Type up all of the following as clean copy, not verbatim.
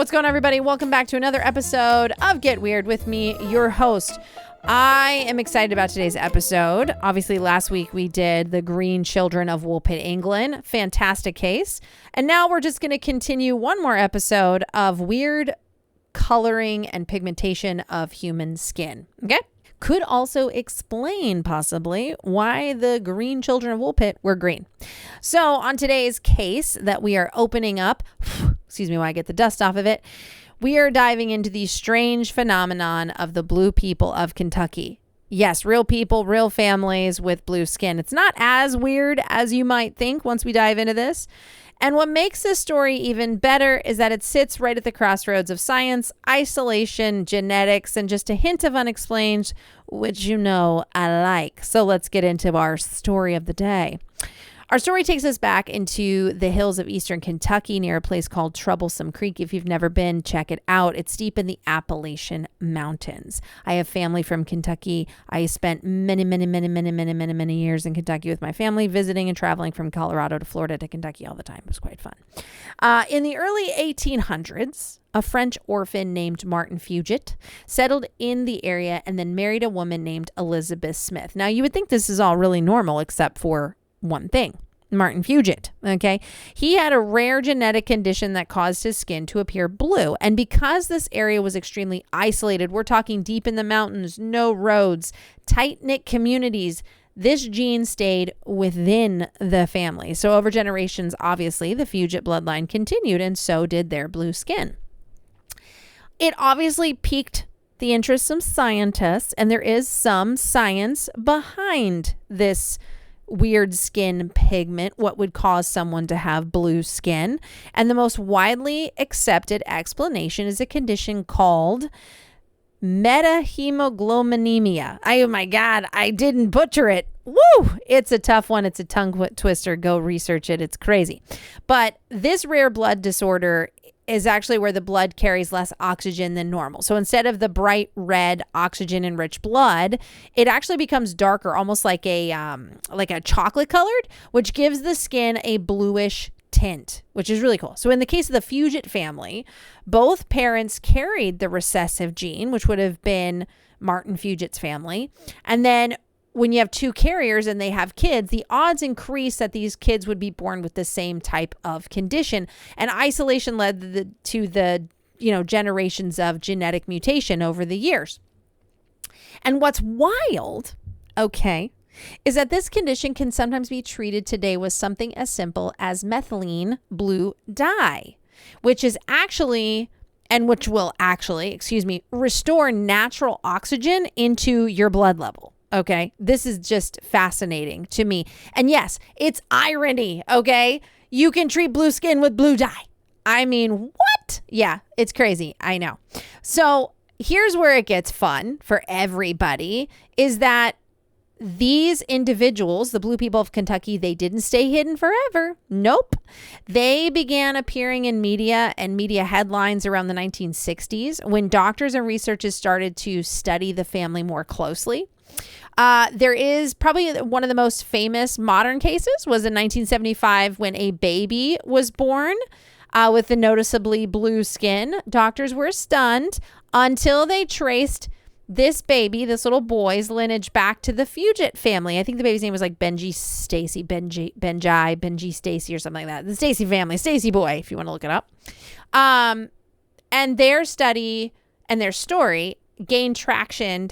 What's going on, everybody? Welcome back to another episode of Get Weird with me, your host. I am excited about today's episode. Obviously, last week we did the Green Children of Woolpit, England. Fantastic case. And now we're just going to continue one more episode of weird coloring and pigmentation of human skin. Okay? Could also explain possibly why the Green Children of Woolpit were green. So on today's case that we are opening up, excuse me while I get the dust off of it, we are diving into the strange phenomenon of the blue people of Kentucky. Yes, real people, real families with blue skin. It's not as weird as you might think once we dive into this. And what makes this story even better is that it sits right at the crossroads of science, isolation, genetics, and just a hint of unexplained, which you know I like. So let's get into our story of the day. Our story takes us back into the hills of eastern Kentucky near a place called Troublesome Creek. If you've never been, check it out. It's deep in the Appalachian Mountains. I have family from Kentucky. I spent many years in Kentucky with my family, visiting and traveling from Colorado to Florida to Kentucky all the time. It was quite fun. In the early 1800s, a French orphan named Martin Fugate settled in the area and then married a woman named Elizabeth Smith. Now, you would think this is all really normal except for one thing. Martin Fugate, okay? He had a rare genetic condition that caused his skin to appear blue. And because this area was extremely isolated, we're talking deep in the mountains, no roads, tight-knit communities, this gene stayed within the family. So over generations, obviously, the Fugate bloodline continued, and so did their blue skin. It obviously piqued the interest of scientists, and there is some science behind this weird skin pigment, what would cause someone to have blue skin. And the most widely accepted explanation is a condition called methemoglobinemia. Oh my God, I didn't butcher it. Woo! It's a tough one. It's a tongue twister. Go research it. It's crazy. But this rare blood disorder is actually where the blood carries less oxygen than normal. So instead of the bright red oxygen-enriched blood, it actually becomes darker, almost like a chocolate colored, which gives the skin a bluish tint, which is really cool. So in the case of the Fugate family, both parents carried the recessive gene, which would have been Martin Fugate's family. And then when you have two carriers and they have kids, the odds increase that these kids would be born with the same type of condition. And isolation led to the generations of genetic mutation over the years. And what's wild, okay, is that this condition can sometimes be treated today with something as simple as methylene blue dye, which will restore natural oxygen into your blood level. Okay, this is just fascinating to me. And yes, it's irony, okay? You can treat blue skin with blue dye. I mean, what? Yeah, it's crazy. I know. So here's where it gets fun for everybody is that these individuals, the blue people of Kentucky, they didn't stay hidden forever. Nope. They began appearing in media and media headlines around the 1960s when doctors and researchers started to study the family more closely. There is probably one of the most famous modern cases was in 1975 when a baby was born with the noticeably blue skin. Doctors were stunned until they traced this little boy's lineage back to the Fugate family. I think the baby's name was like Benji Stacy or something like that. The Stacy family, Stacy boy, if you want to look it up. And their study and their story gained traction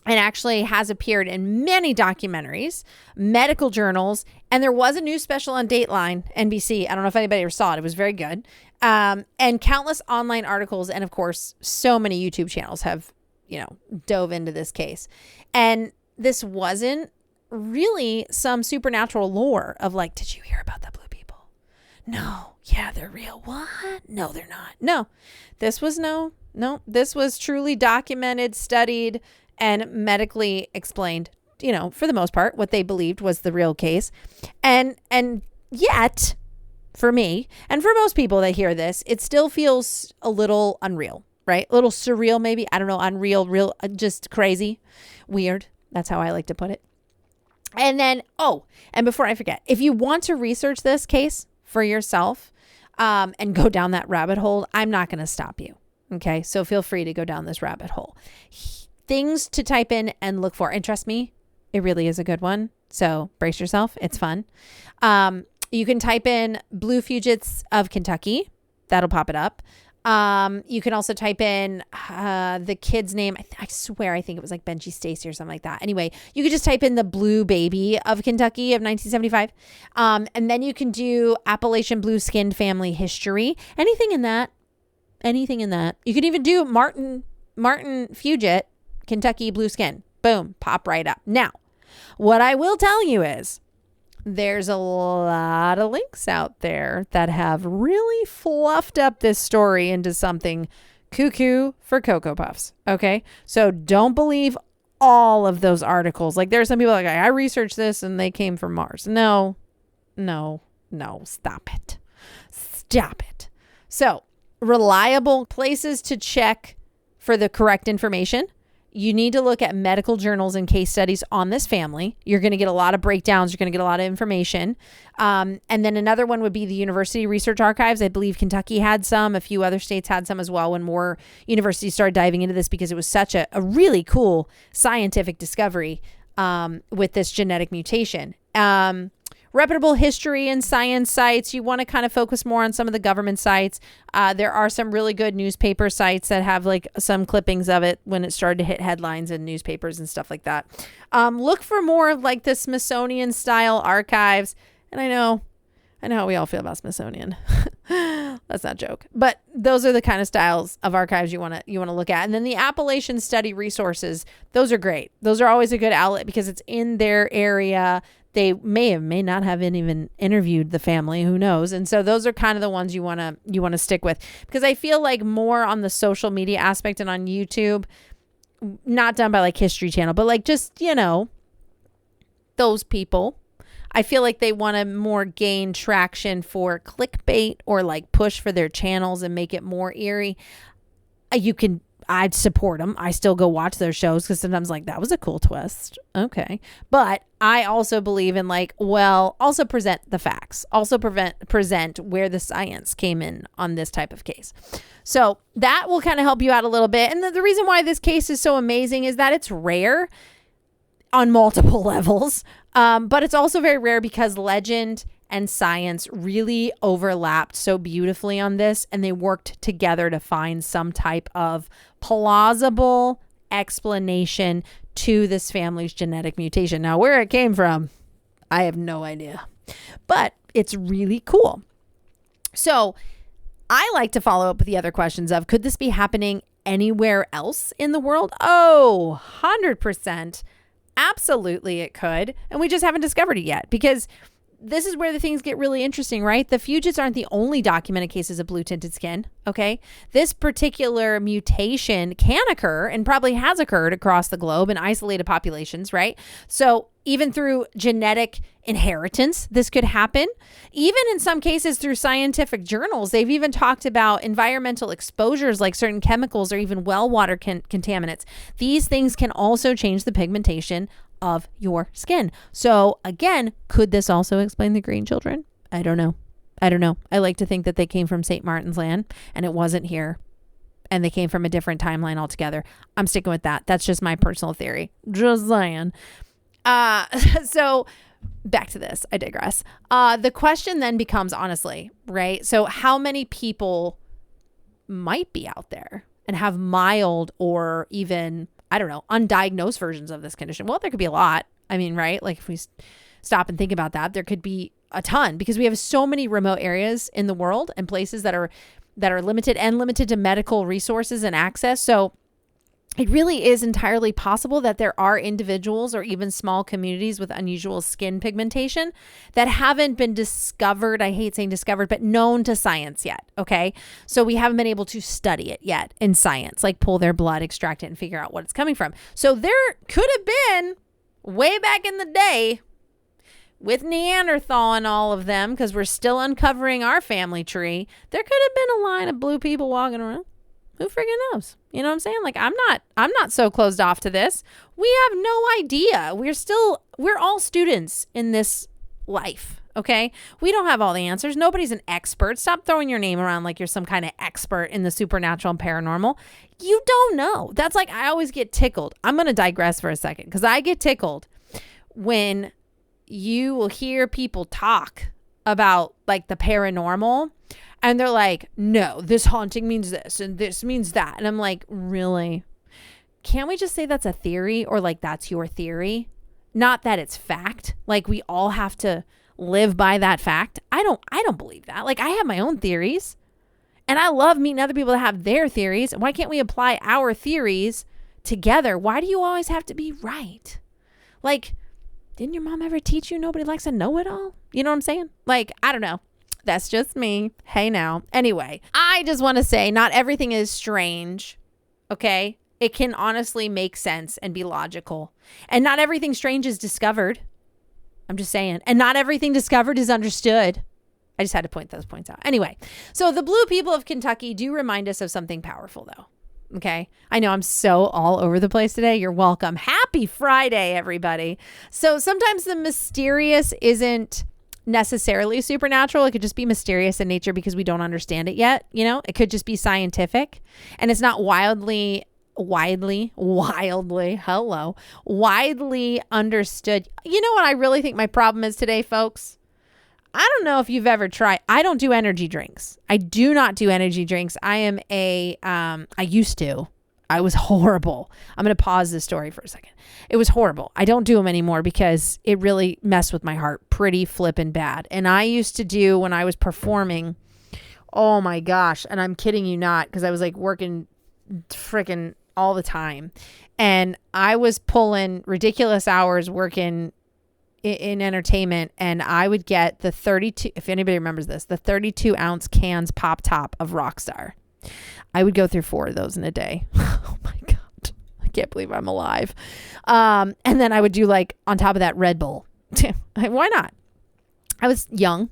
and actually has appeared in many documentaries, medical journals, and there was a new special on Dateline, NBC. I don't know if anybody ever saw it. It was very good. And countless online articles, and of course, so many YouTube channels have, dove into this case. And this wasn't really some supernatural lore of like, did you hear about the blue people? No. Yeah, they're real. What? No, they're not. No, this was this was truly documented, studied, and medically explained, for the most part, what they believed was the real case. And yet, for me, and for most people that hear this, it still feels a little unreal, right? A little surreal, maybe. I don't know, unreal, real, just crazy, weird. That's how I like to put it. And then, and before I forget, if you want to research this case for yourself, and go down that rabbit hole, I'm not going to stop you. Okay. So feel free to go down this rabbit hole. Things to type in and look for. And trust me, it really is a good one. So brace yourself. It's fun. You can type in Blue Fugates of Kentucky. That'll pop it up. You can also type in the kid's name. I swear, I think it was like Benji Stacy or something like that. Anyway, you could just type in the Blue Baby of Kentucky of 1975. And then you can do Appalachian Blue Skinned Family History. Anything in that. You can even do Martin Fugate, Kentucky Blue Skin. Boom, pop right up. Now, what I will tell you is there's a lot of links out there that have really fluffed up this story into something cuckoo for Cocoa Puffs. Okay. So don't believe all of those articles. Like there are some people like, I researched this and they came from Mars. No, stop it. So reliable places to check for the correct information. You need to look at medical journals and case studies on this family. You're going to get a lot of breakdowns. You're going to get a lot of information. And then another one would be the University Research Archives. I believe Kentucky had some. A few other states had some as well when more universities started diving into this because it was such a really cool scientific discovery with this genetic mutation. Reputable history and science sites. You want to kind of focus more on some of the government sites. There are some really good newspaper sites that have like some clippings of it when it started to hit headlines in newspapers and stuff like that. Look for more of like the Smithsonian style archives. And I know how we all feel about Smithsonian. That's not a joke. But those are the kind of styles of archives you want to look at. And then the Appalachian Study Resources, those are great. Those are always a good outlet because it's in their area. They may not have even interviewed the family, who knows? And so those are kind of the ones you want to stick with, because I feel like more on the social media aspect and on YouTube, not done by like History Channel, but like just, those people, I feel like they want to more gain traction for clickbait or like push for their channels and make it more eerie. I'd support them. I still go watch their shows because sometimes like that was a cool twist. Okay. But I also believe in also present the facts, also present where the science came in on this type of case. So that will kind of help you out a little bit. And the reason why this case is so amazing is that it's rare on multiple levels. But it's also very rare because legend and science really overlapped so beautifully on this, and they worked together to find some type of plausible explanation to this family's genetic mutation. Now, where it came from, I have no idea, but it's really cool. So I like to follow up with the other questions of, could this be happening anywhere else in the world? Oh, 100%. Absolutely it could. And we just haven't discovered it yet, because this is where the things get really interesting, right? The Fugates aren't the only documented cases of blue-tinted skin, okay? This particular mutation can occur and probably has occurred across the globe in isolated populations, right? So even through genetic inheritance, this could happen. Even in some cases through scientific journals, they've even talked about environmental exposures like certain chemicals or even well water contaminants. These things can also change the pigmentation of your skin. So again, could this also explain the green children? I don't know. I like to think that they came from St. Martin's land and it wasn't here, and they came from a different timeline altogether. I'm sticking with that. That's just my personal theory. Just saying. So back to this. I digress. The question then becomes, honestly, right? So how many people might be out there and have mild or even, I don't know, undiagnosed versions of this condition? Well, there could be a lot. I mean, right? Like if we stop and think about that, there could be a ton, because we have so many remote areas in the world and places that are limited to medical resources and access. So it really is entirely possible that there are individuals or even small communities with unusual skin pigmentation that haven't been discovered. I hate saying discovered, but known to science yet. Okay. So we haven't been able to study it yet in science, like pull their blood, extract it, and figure out what it's coming from. So there could have been, way back in the day, with Neanderthal and all of them, because we're still uncovering our family tree, there could have been a line of blue people walking around. Who friggin' knows? You know what I'm saying? Like, I'm not so closed off to this. We have no idea. We're all students in this life. Okay. We don't have all the answers. Nobody's an expert. Stop throwing your name around like you're some kind of expert in the supernatural and paranormal. You don't know. That's like, I always get tickled. I'm going to digress for a second because I get tickled when you will hear people talk about like the paranormal and they're like, no, this haunting means this and this means that. And I'm like, really? Can't we just say that's a theory or like that's your theory? Not that it's fact. Like we all have to live by that fact. I don't believe that. Like I have my own theories and I love meeting other people that have their theories. Why can't we apply our theories together? Why do you always have to be right? Like, didn't your mom ever teach you nobody likes to know it all? You know what I'm saying? Like, I don't know. That's just me. Hey now. Anyway, I just want to say not everything is strange. Okay. It can honestly make sense and be logical. And not everything strange is discovered. I'm just saying. And not everything discovered is understood. I just had to point those points out. Anyway, so the blue people of Kentucky do remind us of something powerful, though. Okay. I know I'm so all over the place today. You're welcome. Happy Friday, everybody. So sometimes the mysterious isn't necessarily supernatural. It could just be mysterious in nature because we don't understand it yet. You know, it could just be scientific and it's not widely understood. You know what I really think my problem is today, folks? I don't know if you've ever tried. I don't do energy drinks. I do not do energy drinks. I used to. I was horrible. I'm going to pause this story for a second. It was horrible. I don't do them anymore because it really messed with my heart pretty flippin' bad. And I used to do when I was performing, oh my gosh. And I'm kidding you not, because I was like working freaking all the time. And I was pulling ridiculous hours working in entertainment, and I would get the 32, if anybody remembers this, the 32 ounce cans pop top of Rockstar. I would go through 4 of those in a day. Oh my God. I can't believe I'm alive. And then I would do like on top of that Red Bull. Why not? I was young.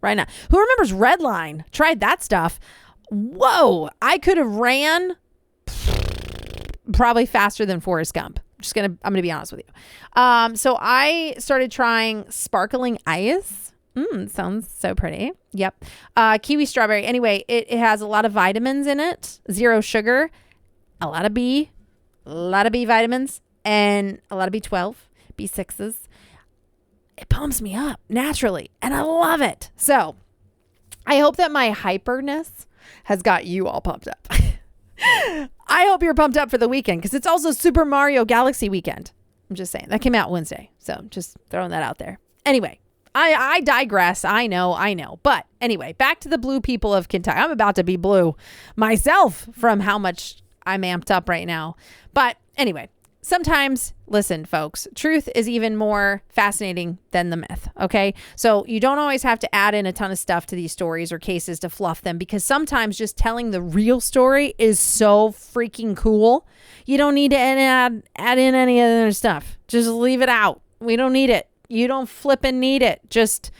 Why not? Who remembers Redline? Tried that stuff. Whoa. I could have ran probably faster than Forrest Gump. I'm going to be honest with you. So I started trying sparkling ice. Sounds so pretty. Yep. Kiwi strawberry. Anyway, it has a lot of vitamins in it, 0 sugar, a lot of B vitamins, and a lot of B12, B6s. It pumps me up naturally, and I love it. So I hope that my hyperness has got you all pumped up. I hope you're pumped up for the weekend because it's also Super Mario Galaxy weekend. I'm just saying. That came out Wednesday. So just throwing that out there. Anyway, I digress. I know. But anyway, back to the blue people of Kentucky. I'm about to be blue myself from how much I'm amped up right now. But anyway, sometimes, listen, folks, truth is even more fascinating than the myth. Okay. So you don't always have to add in a ton of stuff to these stories or cases to fluff them, because sometimes just telling the real story is so freaking cool. You don't need to add in any other stuff. Just leave it out. We don't need it. You don't flipping need it. Just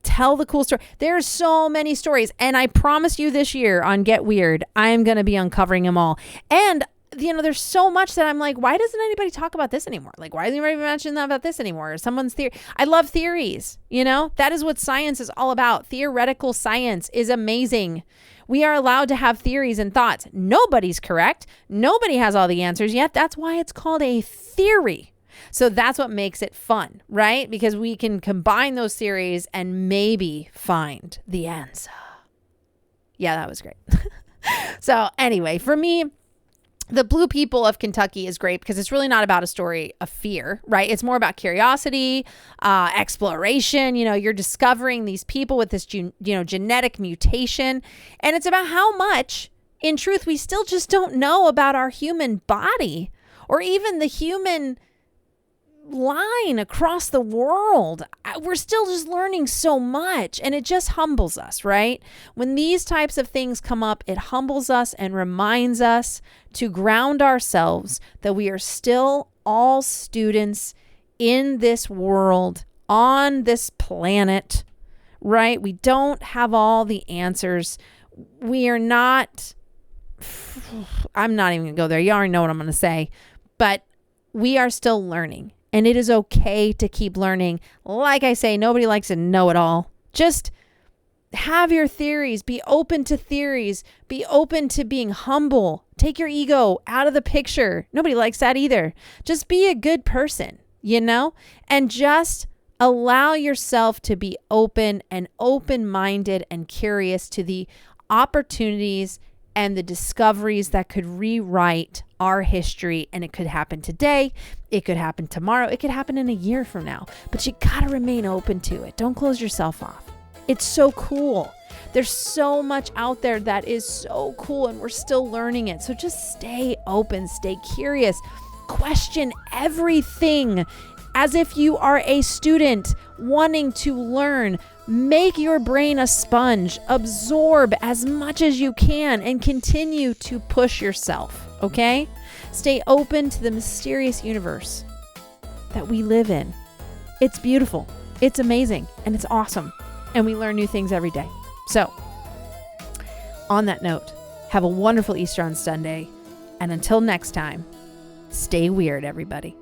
tell the cool story. There's so many stories. And I promise you this year on Get Weird, I'm going to be uncovering them all. And you know, there's so much that I'm like, why doesn't anybody talk about this anymore? Like, why isn't anybody mentioning about this anymore? Or someone's theory. I love theories. You know, that is what science is all about. Theoretical science is amazing. We are allowed to have theories and thoughts. Nobody's correct. Nobody has all the answers yet. That's why it's called a theory. So that's what makes it fun, right? Because we can combine those theories and maybe find the answer. Yeah, that was great. So anyway, for me, the blue people of Kentucky is great because it's really not about a story of fear, right? It's more about curiosity, exploration. You know, you're discovering these people with this, genetic mutation. And it's about how much, in truth, we still just don't know about our human body or even the human line across the world. We're still just learning so much, and it just humbles us, right? When these types of things come up, it humbles us and reminds us to ground ourselves that we are still all students in this world, on this planet, right? We don't have all the answers. We are not, I'm not even gonna go there. You already know what I'm gonna say, but we are still learning. And it is okay to keep learning. Like I say, nobody likes to know it all. Just have your theories. Be open to theories. Be open to being humble. Take your ego out of the picture. Nobody likes that either. Just be a good person, and just allow yourself to be open and open-minded and curious to the opportunities and the discoveries that could rewrite our history. And it could happen today. It could happen tomorrow. It could happen in a year from now. But you got to remain open to it. Don't close yourself off. It's so cool. There's so much out there that is so cool, and we're still learning it. So just stay open, stay curious, question everything as if you are a student wanting to learn. Make your brain a sponge, absorb as much as you can, and continue to push yourself, okay? Stay open to the mysterious universe that we live in. It's beautiful, it's amazing, and it's awesome. And we learn new things every day. So, on that note, have a wonderful Easter on Sunday. And until next time, stay weird, everybody.